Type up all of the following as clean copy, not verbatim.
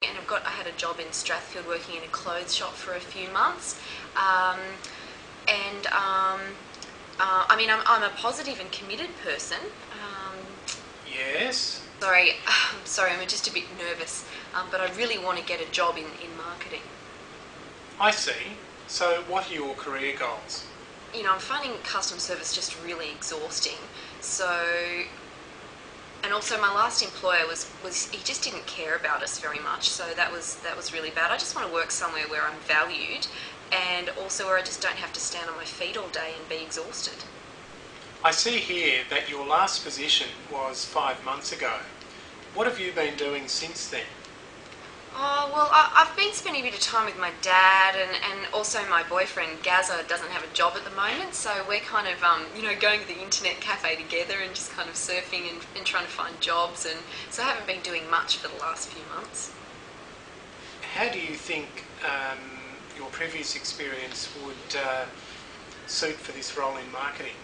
And I had a job in Strathfield working in a clothes shop for a few months. I mean, I'm a positive and committed person. Yes? Sorry, I'm just a bit nervous, but I really want to get a job in marketing. I see. So what are your career goals? You know, I'm finding customer service just really exhausting. And also my last employer was he just didn't care about us very much, so that was really bad. I just want to work somewhere where I'm valued, and also where I just don't have to stand on my feet all day and be exhausted. I see here that your last position was 5 months ago. What have you been doing since then? Oh, well, I've been spending a bit of time with my dad, and also my boyfriend, Gazza, doesn't have a job at the moment, so we're kind of, going to the internet cafe together and just kind of surfing and trying to find jobs, and so I haven't been doing much for the last few months. How do you think your previous experience would suit for this role in marketing?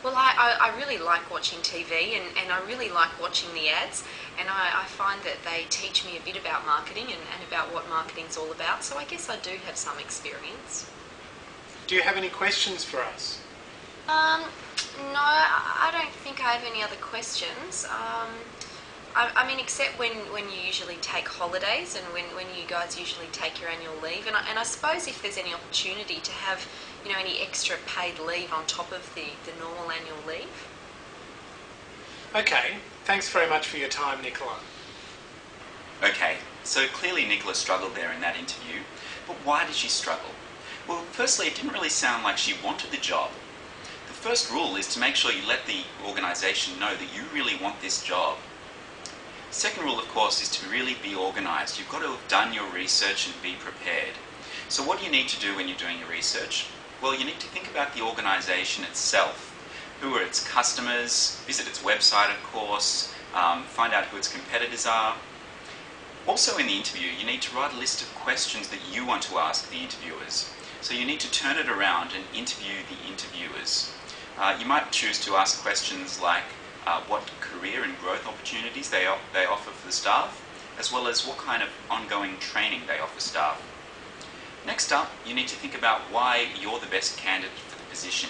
Well, I really like watching TV, and I really like watching the ads, and I find that they teach me a bit about marketing and about what marketing's all about, so I guess I do have some experience. Do you have any questions for us? No, I don't think I have any other questions. I mean, except when you usually take holidays and when you guys usually take your annual leave. And I suppose if there's any opportunity to have, any extra paid leave on top of the normal annual leave. Okay, thanks very much for your time, Nicola. Okay, so clearly Nicola struggled there in that interview, but why did she struggle? Well, firstly, it didn't really sound like she wanted the job. The first rule is to make sure you let the organisation know that you really want this job. Second rule, of course, is to really be organised. You've got to have done your research and be prepared. So what do you need to do when you're doing your research? Well, you need to think about the organisation itself. Who are its customers? Visit its website, of course. Find out who its competitors are. Also in the interview, you need to write a list of questions that you want to ask the interviewers. So you need to turn it around and interview the interviewers. You might choose to ask questions like what career and growth opportunities they offer for the staff, as well as what kind of ongoing training they offer staff. Next up, you need to think about why you're the best candidate for the position.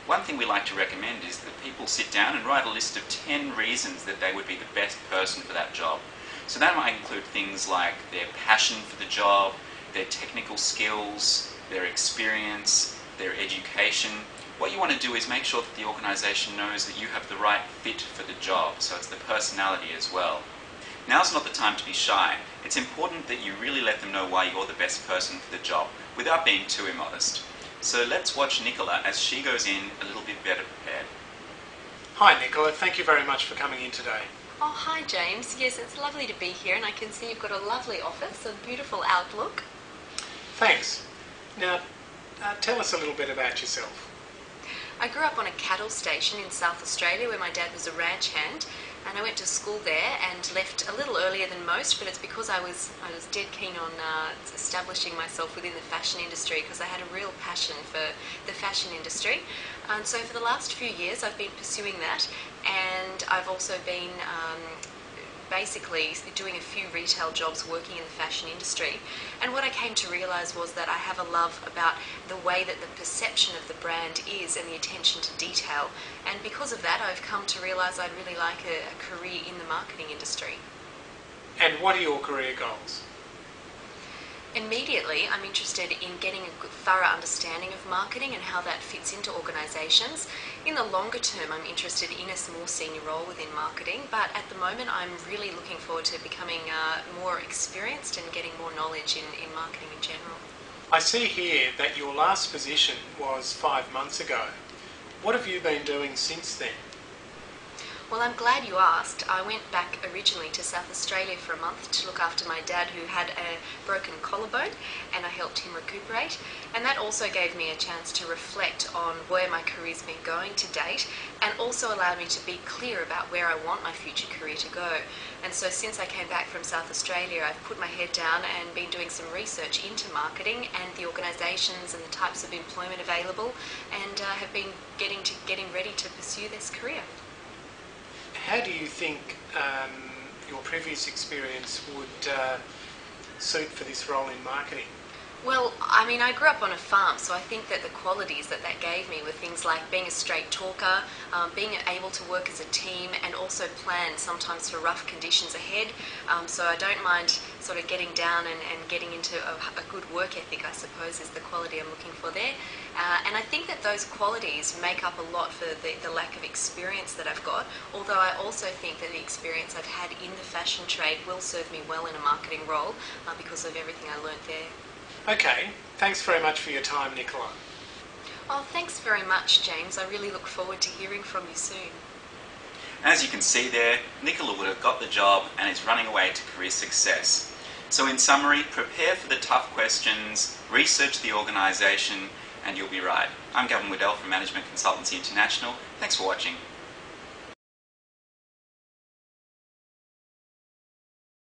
One thing we like to recommend is that people sit down and write a list of 10 reasons that they would be the best person for that job. So that might include things like their passion for the job, their technical skills, their experience, their education. What you want to do is make sure that the organisation knows that you have the right fit for the job, so it's the personality as well. Now's not the time to be shy. It's important that you really let them know why you're the best person for the job, without being too immodest. So let's watch Nicola as she goes in a little bit better prepared. Hi Nicola, thank you very much for coming in today. Oh, hi James. Yes, it's lovely to be here, and I can see you've got a lovely office, a beautiful outlook. Thanks. Now, tell us a little bit about yourself. I grew up on a cattle station in South Australia where my dad was a ranch hand, and I went to school there and left a little earlier than most, but it's because I was dead keen on establishing myself within the fashion industry, because I had a real passion for the fashion industry. And so for the last few years I've been pursuing that, and I've also been basically doing a few retail jobs working in the fashion industry. And what I came to realise was that I have a love about the way that the perception of the brand is and the attention to detail. And because of that, I've come to realise I'd really like a career in the marketing industry. And what are your career goals? Immediately, I'm interested in getting a thorough understanding of marketing and how that fits into organisations. In the longer term, I'm interested in a more senior role within marketing, but at the moment I'm really looking forward to becoming more experienced and getting more knowledge in marketing in general. I see here that your last position was 5 months ago. What have you been doing since then? Well, I'm glad you asked. I went back originally to South Australia for a month to look after my dad, who had a broken collarbone, and I helped him recuperate. And that also gave me a chance to reflect on where my career's been going to date, and also allowed me to be clear about where I want my future career to go. And so since I came back from South Australia, I've put my head down and been doing some research into marketing and the organisations and the types of employment available, and have been getting ready to pursue this career. How do you think your previous experience would suit for this role in marketing? Well, I mean, I grew up on a farm, so I think that the qualities that gave me were things like being a straight talker, being able to work as a team, and also plan sometimes for rough conditions ahead. So I don't mind sort of getting down and getting into a good work ethic, I suppose, is the quality I'm looking for there. And I think that those qualities make up a lot for the lack of experience that I've got, although I also think that the experience I've had in the fashion trade will serve me well in a marketing role because of everything I learnt there. Okay, thanks very much for your time, Nicola. Oh, thanks very much, James. I really look forward to hearing from you soon. As you can see there, Nicola would have got the job and is running away to career success. So in summary, prepare for the tough questions, research the organisation, and you'll be right. I'm Gavin Waddell from Management Consultancy International. Thanks for watching.